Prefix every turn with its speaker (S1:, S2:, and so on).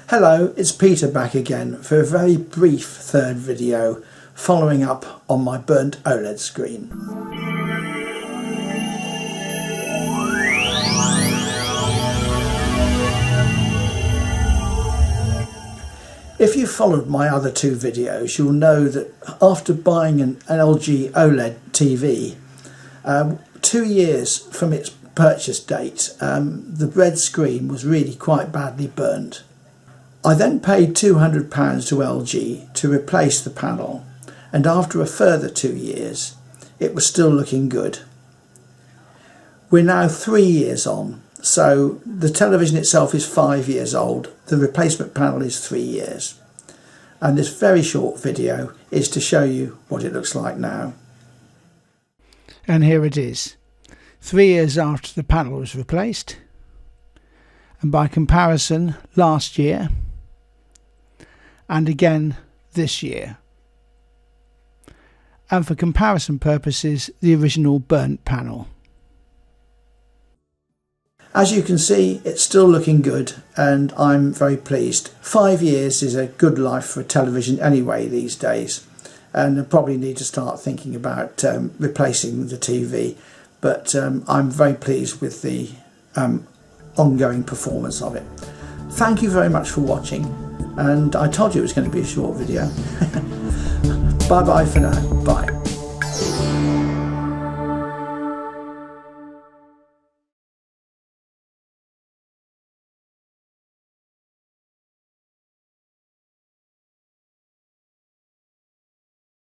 S1: Hello, it's Peter back again for a very brief third video following up on my burnt OLED screen. If you followed my other two videos, you'll know that after buying an LG OLED TV, 2 years from its purchase date, the red screen was really quite badly burnt. I then paid £200 to LG to replace the panel, and after a further 2 years it was still looking good. We're now 3 years on, so the television itself is 5 years old, the replacement panel is 3 years, and this very short video is to show you what it looks like now.
S2: And here it is, 3 years after the panel was replaced, and by comparison last year and again this year, and for comparison purposes the original burnt panel.
S1: As you can see, it's still looking good and I'm very pleased. 5 years is a good life for a television anyway these days, and I probably need to start thinking about replacing the TV, but I'm very pleased with the ongoing performance of it. Thank you very much for watching, and I told you it was going to be a short video. Bye bye for now. Bye.